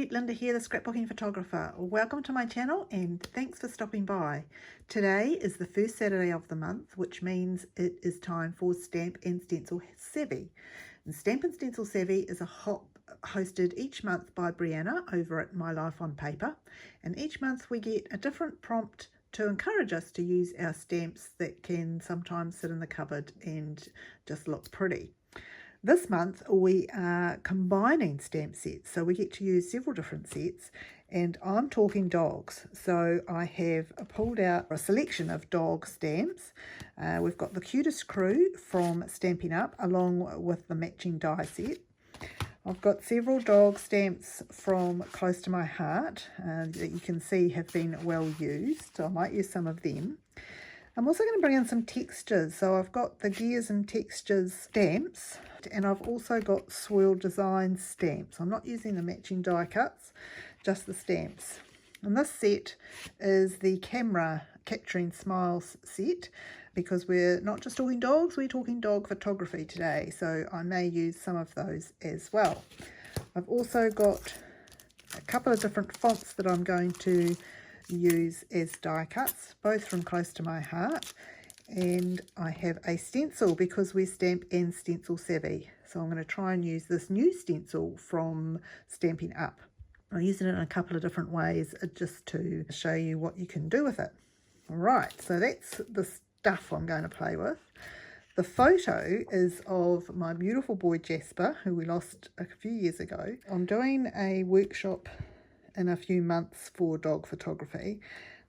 Hello, Linda here, the Scrapbooking Photographer. Welcome to my channel and thanks for stopping by. Today is the first Saturday of the month, which means it is time for Stamp and Stencil Savvy. And Stamp and Stencil Savvy is a hop hosted each month by Brianna over at My Life on Paper. And each month we get a different prompt to encourage us to use our stamps that can sometimes sit in the cupboard and just look pretty. This month we are combining stamp sets, so we get to use several different sets, and I'm talking dogs. So I have pulled out a selection of dog stamps. We've got the Cutest Crew from Stampin Up along with the matching die set. I've got several dog stamps from Close to My Heart that you can see have been well used, so I might use some of them. I'm also going to bring in some textures, so I've got the Gears and Textures stamps, and I've also got Swirl Design stamps. I'm not using the matching die cuts, just the stamps. And this set is the Camera Capturing Smiles set, because we're not just talking dogs, we're talking dog photography today, so I may use some of those as well. I've also got a couple of different fonts that I'm going to use as die cuts, both from Close to My Heart, and I have a stencil because we're Stamp and Stencil Savvy, so I'm going to try and use this new stencil from Stampin Up. I'll use it in a couple of different ways just to show you what you can do with it. Alright, so that's the stuff I'm going to play with. The photo is of my beautiful boy Jasper, who we lost a few years ago. I'm doing a workshop in a few months for dog photography,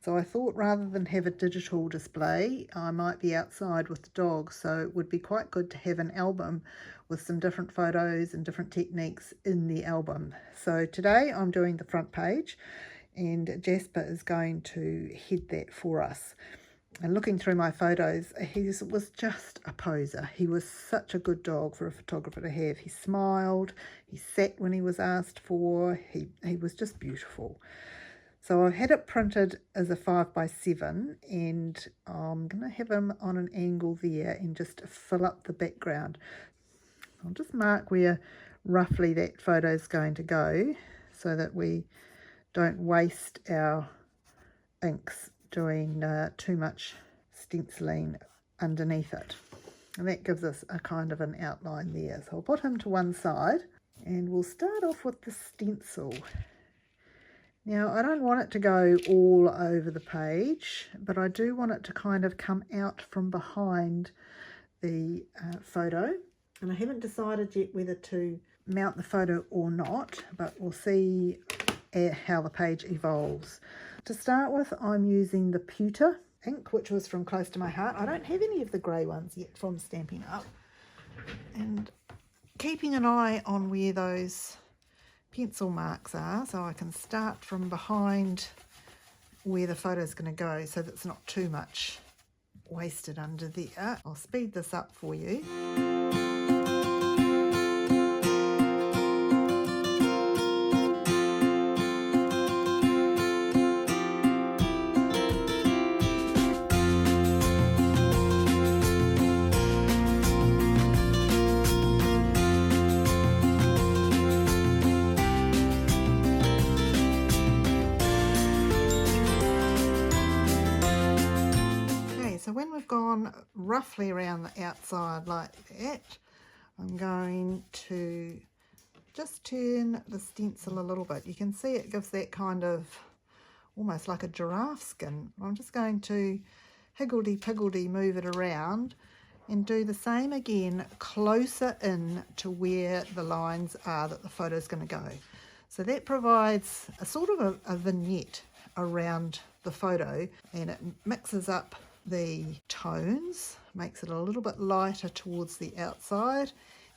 so I thought rather than have a digital display I might be outside with the dog, so it would be quite good to have an album with some different photos and different techniques in the album. So today I'm doing the front page and Jasper is going to head that for us. And looking through my photos, he was just a poser. He was such a good dog for a photographer to have. He smiled, he sat when he was asked for, he was just beautiful. So I've had it printed as a 5x7 and I'm going to have him on an angle there and just fill up the background. I'll just mark where roughly that photo is going to go so that we don't waste our inks doing too much stenciling underneath it, and that gives us a kind of an outline there. So I'll put him to one side and we'll start off with the stencil. Now I don't want it to go all over the page, but I do want it to kind of come out from behind the photo, and I haven't decided yet whether to mount the photo or not, but we'll see how the page evolves. To start with, I'm using the pewter ink, which was from Close to My Heart. I don't have any of the grey ones yet from Stampin' Up. And keeping an eye on where those pencil marks are, so I can start from behind where the photo is going to go, so that it's not too much wasted under there. I'll speed this up for you. When we've gone roughly around the outside like that, I'm going to just turn the stencil a little bit. You can see it gives that kind of almost like a giraffe skin. I'm just going to higgledy-piggledy move it around and do the same again closer in to where the lines are that the photo is going to go. So that provides a sort of a vignette around the photo, and it mixes up the tones, makes it a little bit lighter towards the outside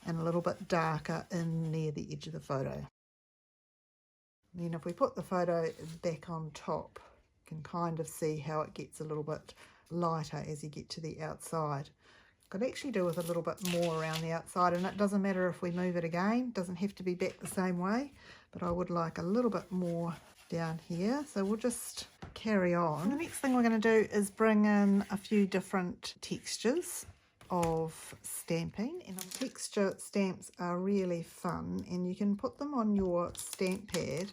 and a little bit darker in near the edge of the photo. And then if we put the photo back on top, you can kind of see how it gets a little bit lighter as you get to the outside. Could actually do with a little bit more around the outside, and it doesn't matter if we move it again, doesn't have to be back the same way, but I would like a little bit more down here. So we'll just carry on. The next thing we're going to do is bring in a few different textures. of stamping, and texture stamps are really fun, and you can put them on your stamp pad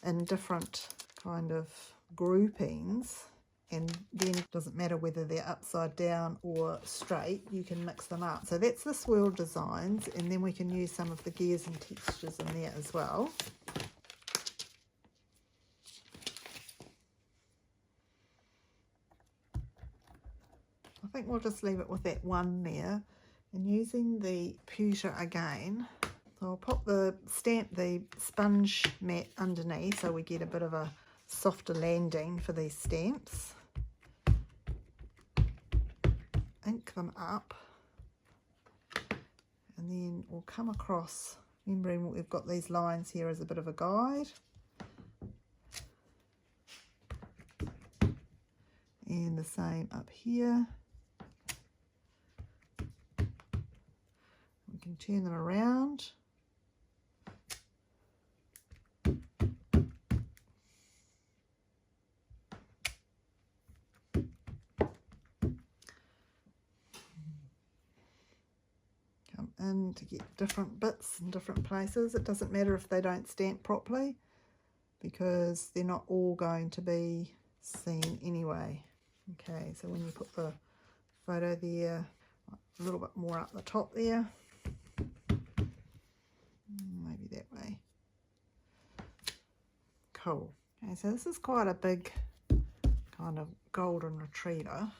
in different kind of groupings, and then it doesn't matter whether they're upside down or straight, you can mix them up. So that's the swirl designs, and then we can use some of the gears and textures in there as well. I think we'll just leave it with that one there, and using the pewter again, so I'll pop the sponge mat underneath so we get a bit of a softer landing for these stamps. Ink them up, and then we'll come across, remembering we've got these lines here as a bit of a guide, and the same up here. We can turn them around. Come in to get different bits in different places. It doesn't matter if they don't stamp properly, because they're not all going to be seen anyway. Okay, so when you put the photo there, a little bit more up the top there, maybe that way. Cool. Okay, so this is quite a big kind of golden retriever,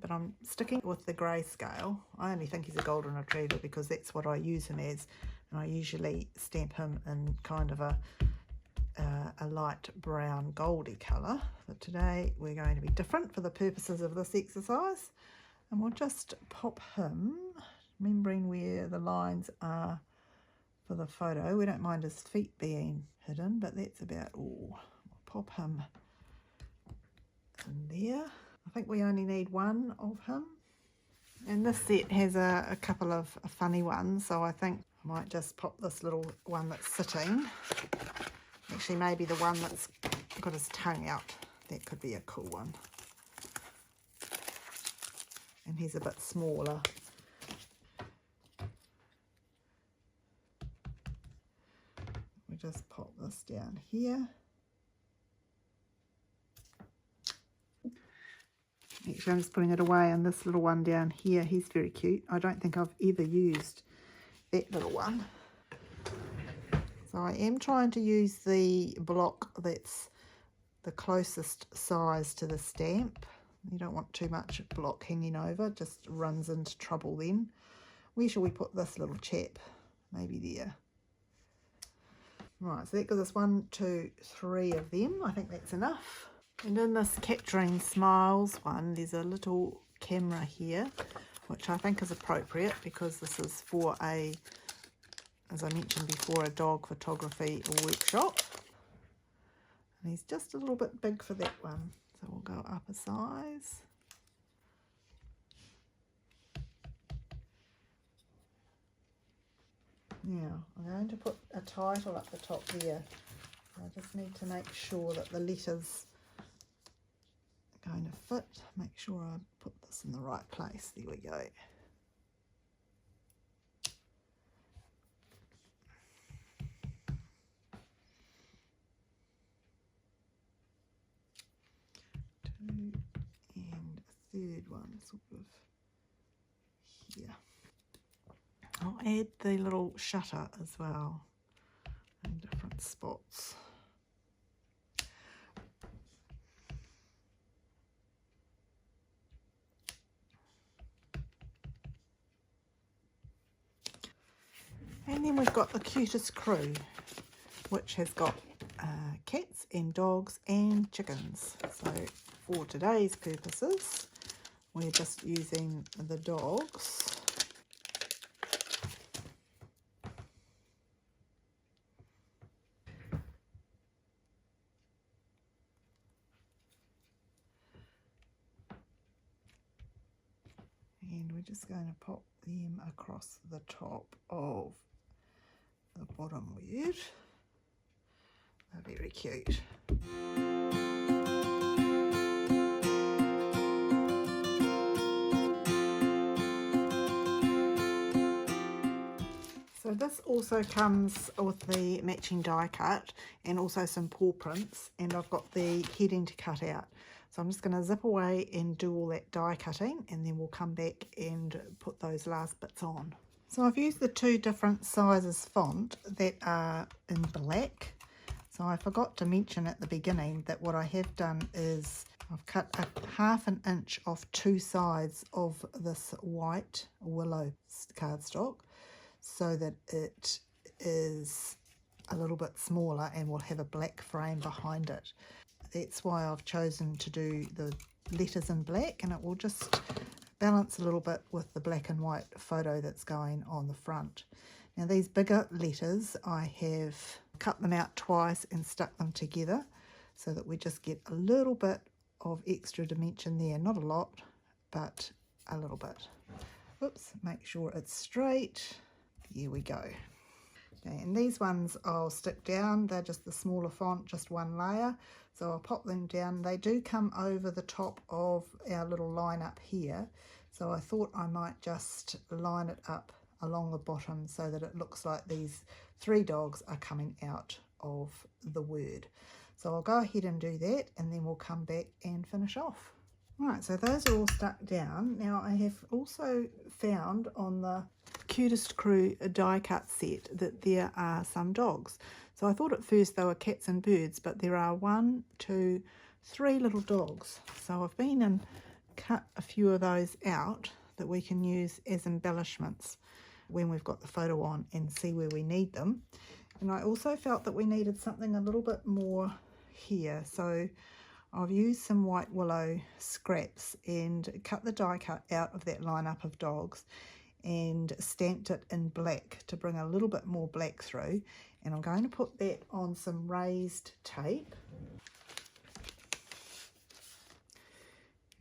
but I'm sticking with the grayscale. I only think he's a golden retriever because that's what I use him as, and I usually stamp him in kind of a light brown goldy colour, but today we're going to be different for the purposes of this exercise, and we'll just pop him, remembering where the lines are for the photo. We don't mind his feet being hidden, but that's about all. We'll pop him in there. I think we only need one of him, and this set has a couple of funny ones, so I think I might just pop this little one that's sitting. Actually, maybe the one that's got his tongue out. That could be a cool one. And he's a bit smaller. We just pop this down here. Actually, I'm just putting it away, and this little one down here, he's very cute. I don't think I've ever used that little one. So I am trying to use the block that's the closest size to the stamp. You don't want too much block hanging over, just runs into trouble then. Where shall we put this little chap? Maybe there. Right, so that gives us 1, 2, 3 of them. I think that's enough. And in this Capturing Smiles one, there's a little camera here, which I think is appropriate because this is for a, as I mentioned before, a dog photography workshop. And he's just a little bit big for that one, so we'll go up a size. Now, I'm going to put a title up the top there. I just need to make sure that the letters are going to fit. Make sure I put this in the right place. There we go. Two, and a third one sort of here. I'll add the little shutter as well in different spots. And then we've got the Cutest Crew, which has got cats and dogs and chickens. So for today's purposes, we're just using the dogs. And we're just going to pop them across the top of the bottom word. They're very cute. also comes with the matching die cut and also some paw prints, and I've got the heading to cut out. So I'm just going to zip away and do all that die cutting, and then we'll come back and put those last bits on. So I've used the 2 different sizes font that are in black. So I forgot to mention at the beginning that what I have done is I've cut a 1/2 inch off 2 sides of this white willow cardstock so that it is a little bit smaller and will have a black frame behind it. That's why I've chosen to do the letters in black, and it will just balance a little bit with the black and white photo that's going on the front. Now these bigger letters, I have cut them out twice and stuck them together so that we just get a little bit of extra dimension there. Not a lot, but a little bit. Whoops, make sure it's straight. Here we go. Okay, and these ones I'll stick down. They're just the smaller font, just 1 layer. So I'll pop them down. They do come over the top of our little line up here. So I thought I might just line it up along the bottom so that it looks like these 3 dogs are coming out of the word. So I'll go ahead and do that, and then we'll come back and finish off. Right, so those are all stuck down. Now I have also found on the Cutest Crew die cut set that there are some dogs. So I thought at first they were cats and birds, but there are 1, 2, 3 little dogs. So I've been and cut a few of those out that we can use as embellishments when we've got the photo on and see where we need them. And I also felt that we needed something a little bit more here. So I've used some white willow scraps and cut the die cut out of that lineup of dogs and stamped it in black to bring a little bit more black through. And I'm going to put that on some raised tape.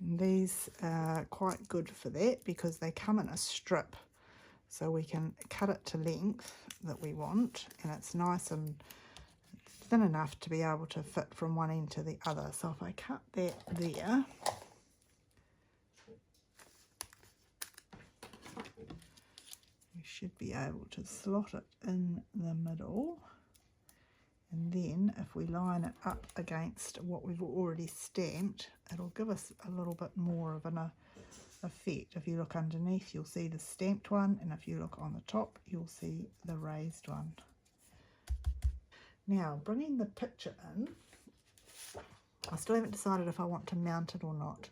And these are quite good for that because they come in a strip, so we can cut it to length that we want, and it's nice and thin enough to be able to fit from one end to the other. So if I cut that there, we should be able to slot it in the middle. And then if we line it up against what we've already stamped, it'll give us a little bit more of an effect. If you look underneath, you'll see the stamped one, and if you look on the top, you'll see the raised one. Now, bringing the picture in, I still haven't decided if I want to mount it or not.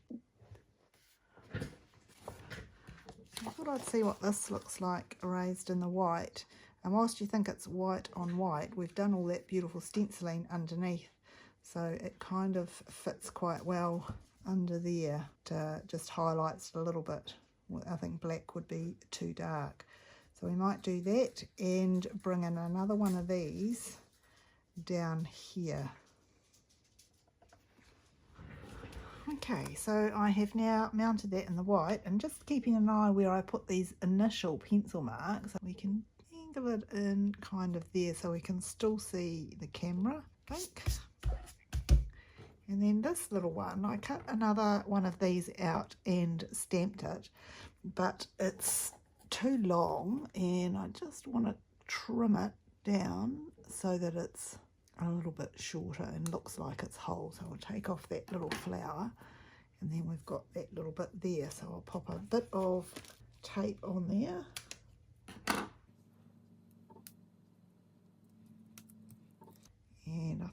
I thought I'd see what this looks like raised in the white. And whilst you think it's white on white, we've done all that beautiful stenciling underneath, so it kind of fits quite well under there. To just highlights it a little bit. I think black would be too dark, so we might do that and bring in another one of these down here. Okay, so I have now mounted that in the white, and just keeping an eye where I put these initial pencil marks, we can angle it in kind of there so we can still see the camera, I think. And then this little one, I cut another one of these out and stamped it, but it's too long and I just want to trim it down so that it's a little bit shorter and looks like it's whole. So I'll take off that little flower, and then we've got that little bit there. So I'll pop a bit of tape on there. And I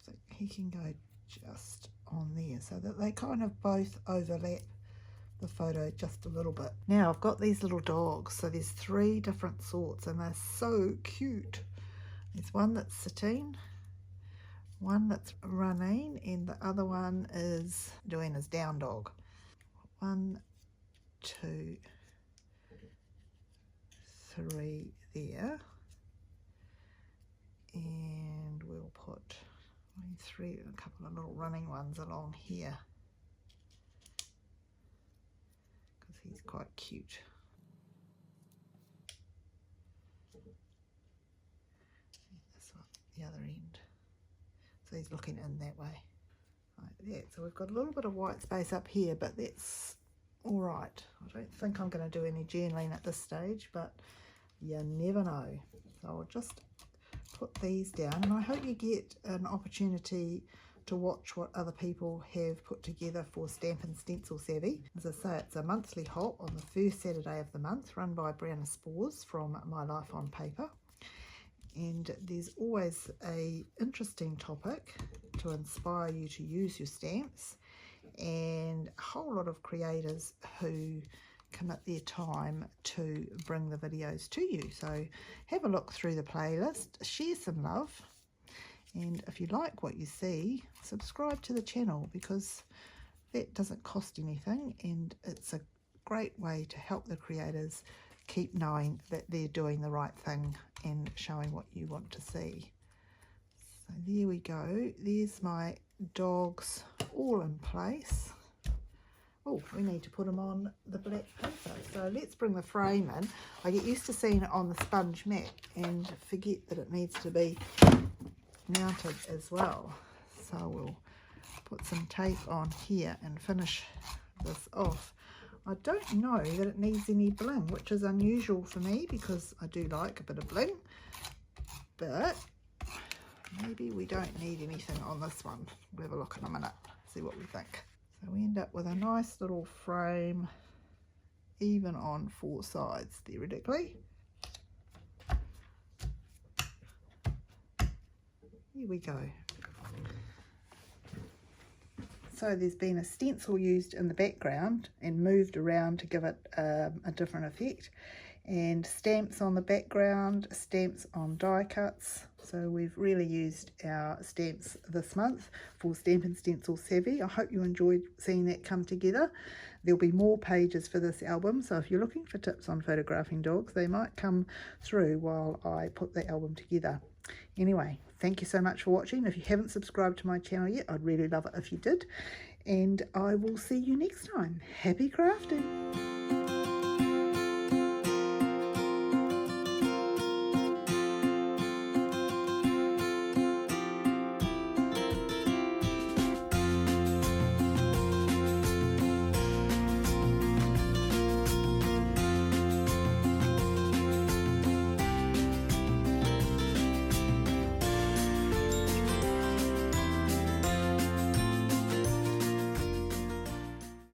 think he can go just on there so that they kind of both overlap the photo just a little bit. Now I've got these little dogs, so there's 3 different sorts and they're so cute. There's one that's sitting, one that's running, and the other one is doing his down dog. 1, 2, 3 there. And we'll put 3, a couple of little running ones along here because he's quite cute. This one, the other end, so he's looking in that way, like that. So we've got a little bit of white space up here, but that's all right. I don't think I'm going to do any journaling at this stage, but You never know. So I'll just put these down, and I hope you get an opportunity to watch what other people have put together for Stampin' Stencil Savvy. As I say, it's a monthly hop on the first Saturday of the month, run by Brianna Spores from My Life on Paper. And there's always an interesting topic to inspire you to use your stamps, and a whole lot of creators who commit their time to bring the videos to you. So have a look through the playlist, share some love, and if you like what you see, subscribe to the channel, because that doesn't cost anything, and it's a great way to help the creators keep knowing that they're doing the right thing and showing what you want to see. So there we go. There's my dogs all in place. Oh, we need to put them on the black paper. So let's bring the frame in. I get used to seeing it on the sponge mat and forget that it needs to be mounted as well. So we'll put some tape on here and finish this off. I don't know that it needs any bling, which is unusual for me because I do like a bit of bling, but maybe we don't need anything on this one. We'll have a look in a minute, see what we think. So we end up with a nice little frame, even on 4 sides, theoretically. Here we go. So there's been a stencil used in the background and moved around to give it a different effect. And stamps on the background, stamps on die cuts. So we've really used our stamps this month for Stampin' Stencil Savvy. I hope you enjoyed seeing that come together. There'll be more pages for this album, so if you're looking for tips on photographing dogs, they might come through while I put the album together. Anyway, thank you so much for watching. If you haven't subscribed to my channel yet, I'd really love it if you did. And I will see you next time. Happy crafting!